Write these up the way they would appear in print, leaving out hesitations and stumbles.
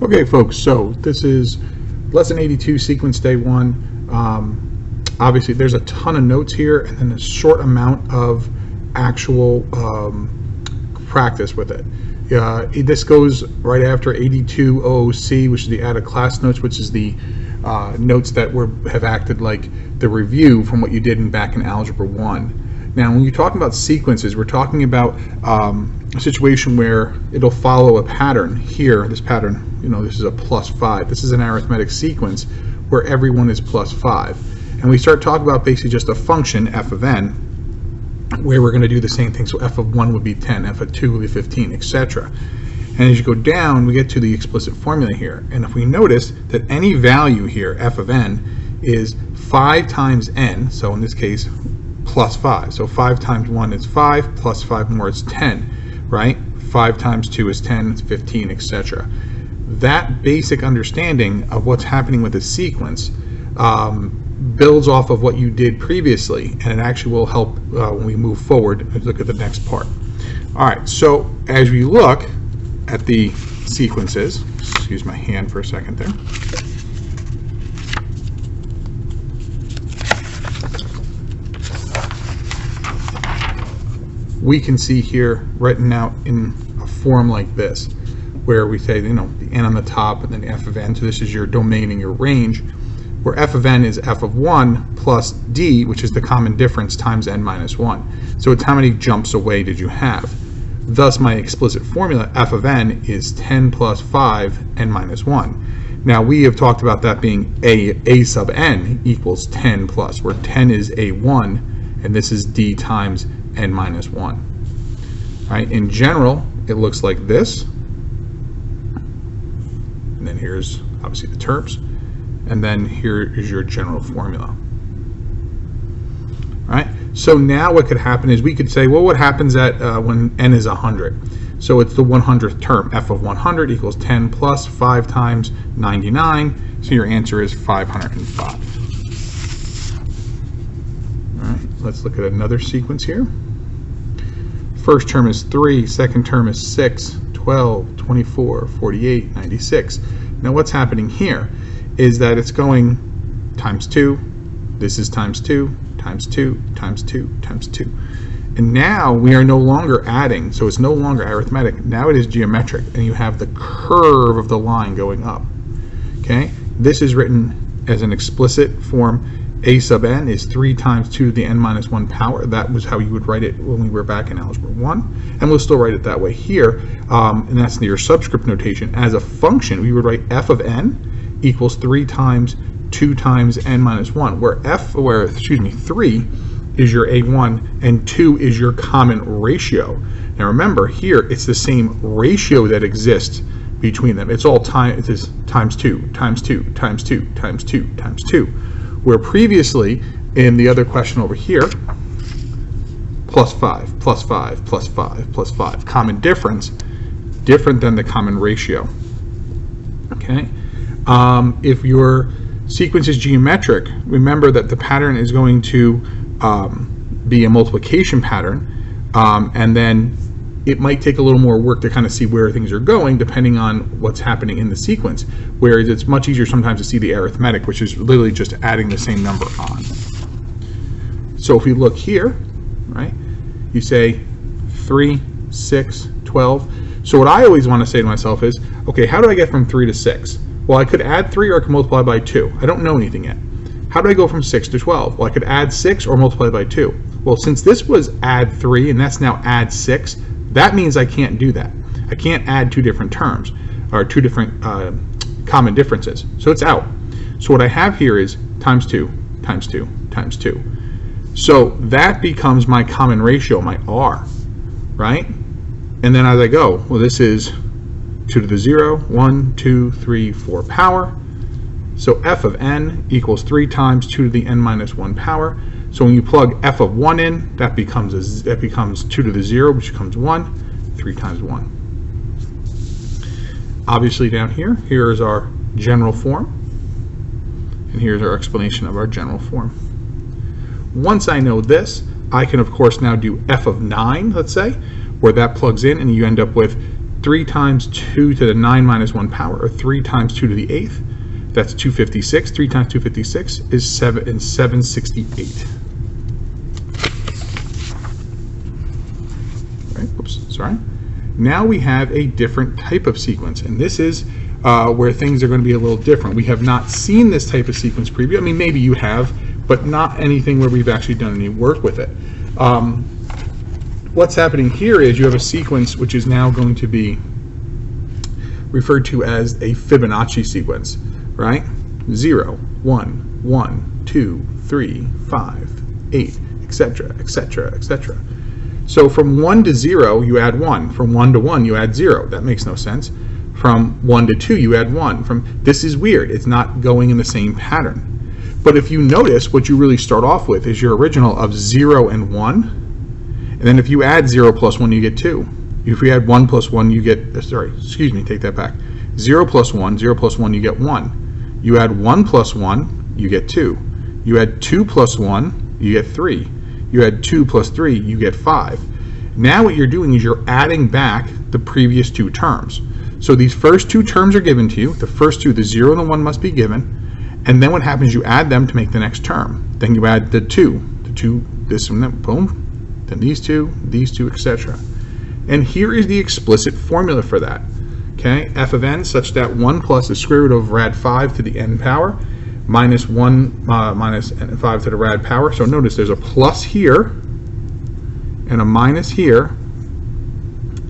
Okay, folks, so this is lesson 82, sequence day 1. Obviously, there's a ton of notes here and then a short amount of actual practice with it. This goes right after 82 OOC, which is the added class notes, which is the notes that have acted like the review from what you did back in Algebra 1. Now, when you're talking about sequences, we're talking about a situation where it'll follow a pattern here. This pattern, this is a +5. This is an arithmetic sequence where everyone is +5. And we start talking about basically just a function, f of n, where we're going to do the same thing. So f of 1 would be 10, f of 2 would be 15, etc. And as you go down, we get to the explicit formula here. And if we notice that any value here, f of n, is 5 times n, so in this case, +5. So 5 times 1 is 5, plus 5 more is 10, right? 5 times 2 is 10, it's 15, etc. That basic understanding of what's happening with a sequence builds off of what you did previously, and it actually will help when we move forward and look at the next part. All right, so as we look at the sequences, excuse my hand for a second there. We can see here written out in a form like this, where we say, the n on the top and then f of n. So this is your domain and your range, where f of n is f of 1 plus d, which is the common difference, times n minus 1. So it's how many jumps away did you have. Thus, my explicit formula, f of n, is 10 plus 5, n minus 1. Now, we have talked about that being a sub n equals 10 plus, where 10 is a1, and this is d times n minus 1. Right? In general, it looks like this. And then here's obviously the terms. And then here is your general formula. All right? So now what could happen is we could say, well, what happens at when n is 100? So it's the 100th term. F of 100 equals 10 plus 5 times 99. So your answer is 505. All right, let's look at another sequence here. First term is 3, second term is 6, 12, 24, 48, 96. Now what's happening here is that it's going times 2, this is times 2, times 2, times 2, times 2. And now we are no longer adding, so it's no longer arithmetic. Now it is geometric, and you have the curve of the line going up. Okay? This is written as an explicit form. A sub n is 3 times 2 to the n minus 1 power. That was how you would write it when we were back in Algebra 1. And we'll still write it that way here. And that's your subscript notation. As a function, we would write f of n equals 3 times 2 times n minus 1, where 3 is your a1 and 2 is your common ratio. Now remember, here it's the same ratio that exists between them. It's all it is times 2, times 2, times 2, times 2, times 2. Where previously, in the other question over here, plus 5, plus 5, plus 5, plus 5. Common difference, different than the common ratio. Okay? If your sequence is geometric, remember that the pattern is going to be a multiplication pattern, and then it might take a little more work to kind of see where things are going depending on what's happening in the sequence, whereas it's much easier sometimes to see the arithmetic, which is literally just adding the same number on. So if we look here, right, you say 3, 6, 12. So what I always want to say to myself is, okay, how do I get from 3 to 6? Well, I could add 3 or I could multiply by 2. I don't know anything yet. How do I go from 6 to 12? Well, I could add 6 or multiply by 2. Well, since this was add 3 and that's now add 6, that means I can't do that. I can't add 2 different terms or 2 different common differences. So it's out. So what I have here is times 2, times 2, times 2. So that becomes my common ratio, my R, right? And then as I go, well, this is 2 to the 0, 1, 2, 3, 4 power. So f of n equals 3 times 2 to the n minus 1 power. So when you plug f of 1 in, that becomes 2 to the 0, which becomes 1, 3 times 1. Obviously down here, here is our general form, and here's our explanation of our general form. Once I know this, I can of course now do f of 9, let's say, where that plugs in, and you end up with 3 times 2 to the 9 minus 1 power, or 3 times 2 to the 8th. That's 256. 3 times 256 is 768. Right, oops, sorry. Now we have a different type of sequence, and this is where things are going to be a little different. We have not seen this type of sequence preview. I mean, maybe you have, but not anything where we've actually done any work with it. What's happening here is you have a sequence which is now going to be referred to as a Fibonacci sequence, right? 0, 1, 1, 2, 3, 5, 8, etc., etc., etc. So from 1 to 0, you add 1. From 1 to 1, you add 0. That makes no sense. From 1 to 2, you add 1. This is weird. It's not going in the same pattern. But if you notice, what you really start off with is your original of 0 and 1. And then if you add 0 plus 1, you get 2. If you add 1 plus 1, you get, take that back. 0 plus 1, 0 plus 1, you get 1. You add 1 plus 1, you get 2. You add 2 plus 1, you get 3. You add 2 plus 3, you get 5. Now what you're doing is you're adding back the previous two terms. So these first two terms are given to you. The first two, the 0 and the 1, must be given. And then what happens, you add them to make the next term. Then you add the 2, this and that, boom. Then these two, etc. And here is the explicit formula for that. Okay, f of n such that 1 plus the square root of rad 5 to the n power minus 1 minus 5 to the rad power. So notice there's a plus here and a minus here.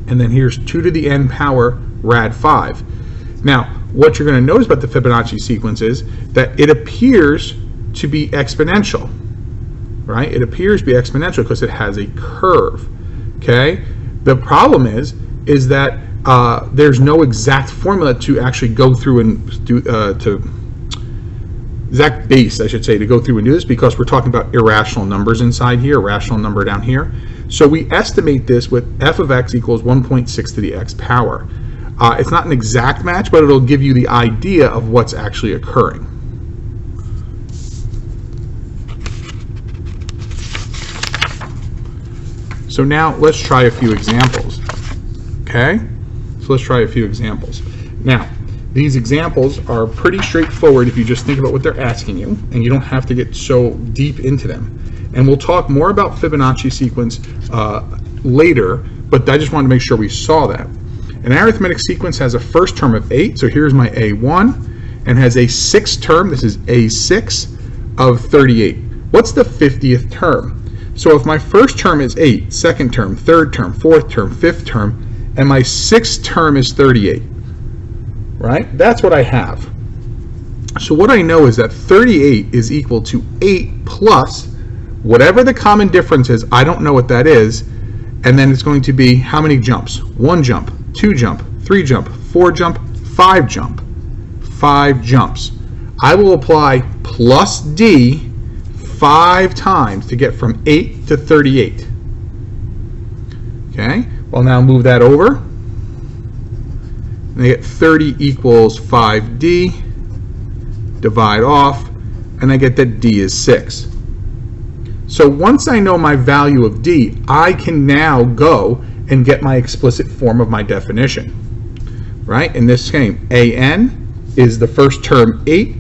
And then here's 2 to the n power rad 5. Now, what you're going to notice about the Fibonacci sequence is that it appears to be exponential, right? It appears to be exponential because it has a curve, okay? The problem is that there's no exact formula to actually go through and do, exact base, I should say, to go through and do this, because we're talking about irrational numbers inside here, irrational number down here. So we estimate this with f of x equals 1.6 to the x power. It's not an exact match, but it'll give you the idea of what's actually occurring. So now let's try a few examples. Okay? So let's try a few examples. Now, these examples are pretty straightforward if you just think about what they're asking you, and you don't have to get so deep into them. And we'll talk more about Fibonacci sequence later, but I just wanted to make sure we saw that. An arithmetic sequence has a first term of 8, so here's my A1, and has a sixth term, this is A6, of 38. What's the 50th term? So if my first term is 8, second term, third term, fourth term, fifth term, and my sixth term is 38, right? That's what I have. So what I know is that 38 is equal to 8 plus whatever the common difference is, I don't know what that is, and then it's going to be how many jumps? 1 jump, 2 jump, 3 jump, 4 jump, 5 jump. 5 jumps. I will apply plus D 5 times to get from 8 to 38. Okay, well now move that over. And I get 30 equals 5D, divide off, and I get that D is 6. So once I know my value of D, I can now go and get my explicit form of my definition. Right? In this game, AN is the first term 8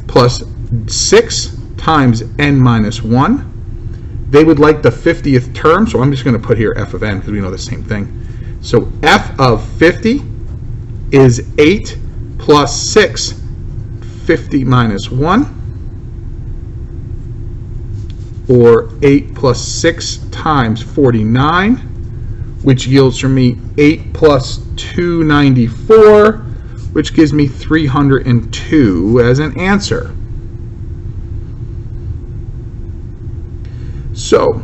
plus 6 times n minus 1. They would like the 50th term, so I'm just going to put here f of n because we know the same thing. So f of 50 is 8 plus 6, 50 minus 1, or 8 plus 6 times 49, which yields for me 8 plus 294, which gives me 302 as an answer. So,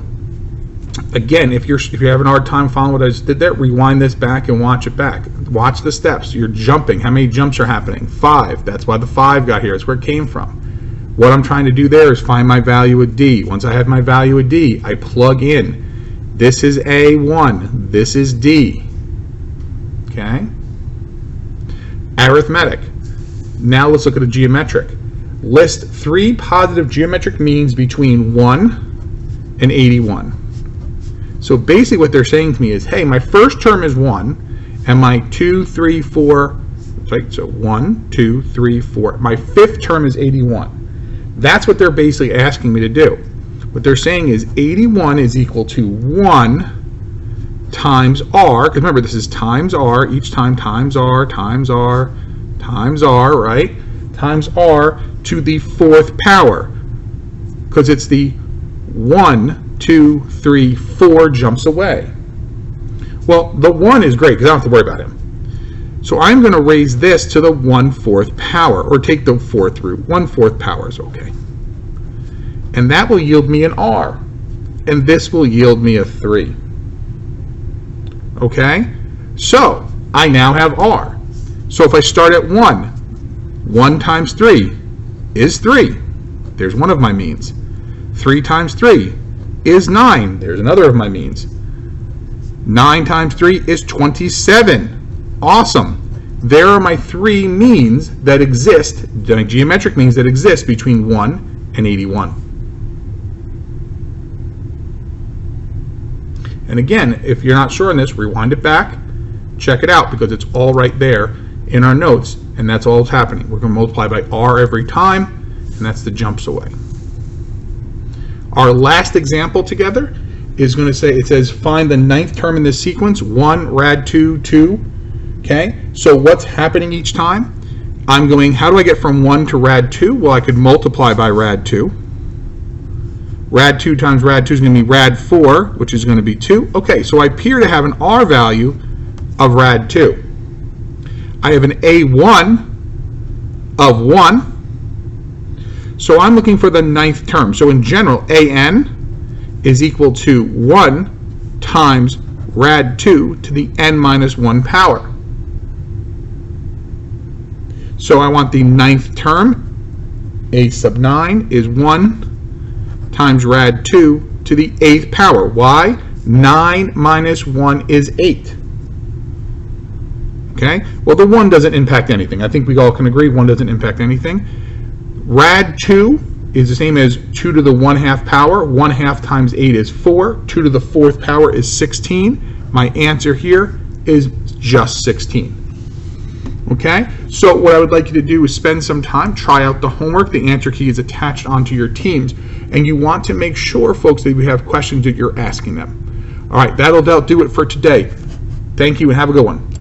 again, if you're having a hard time following what I just did there, rewind this back and watch it back. Watch the steps. You're jumping. How many jumps are happening? 5. That's why the 5 got here. That's where it came from. What I'm trying to do there is find my value of D. Once I have my value of D, I plug in. This is A1. This is D. Okay? Arithmetic. Now let's look at a geometric. List 3 positive geometric means between 1 and 81. So basically what they're saying to me is, hey, my first term is 1, And my 2, 3, 4, right, so 1, 2, 3, 4. My fifth term is 81. That's what they're basically asking me to do. What they're saying is 81 is equal to 1 times r, because remember this is times r, each time times r, times r, times r, right? Times r to the fourth power, because it's the 1, 2, 3, 4 jumps away. Well, the 1 is great because I don't have to worry about him. So I'm going to raise this to the 1/4 power, or take the 4th root. 1/4 power is okay. And that will yield me an r. And this will yield me a 3. Okay? So I now have r. So if I start at 1, 1 times 3 is 3. There's one of my means. 3 times 3 is 9. There's another of my means. 9 times 3 is 27. Awesome. There are my 3 means that exist, my geometric means that exist between 1 and 81. And again, if you're not sure on this, rewind it back, check it out, because it's all right there in our notes, and that's all that's happening. We're going to multiply by r every time, and that's the jumps away. Our last example together is going to say, it says find the 9th term in this sequence, 1, rad 2, 2. Okay, so what's happening each time? I'm going, how do I get from 1 to rad 2? Well, I could multiply by rad 2. Rad 2 times rad 2 is going to be rad 4, which is going to be 2. Okay, so I appear to have an r value of rad 2. I have an a1 of 1. So I'm looking for the 9th term. So in general, an is equal to 1 times rad 2 to the n minus 1 power. So I want the 9th term. A sub 9 is 1 times rad 2 to the 8th power. Why? 9 minus 1 is 8. Okay? Well, the 1 doesn't impact anything. I think we all can agree 1 doesn't impact anything. Rad 2 is the same as 2 to the 1/2 power. 1/2 times 8 is 4. 2 to the 4th power is 16. My answer here is just 16. Okay? So what I would like you to do is spend some time, try out the homework. The answer key is attached onto your teams. And you want to make sure, folks, that you have questions that you're asking them. All right, that'll do it for today. Thank you and have a good one.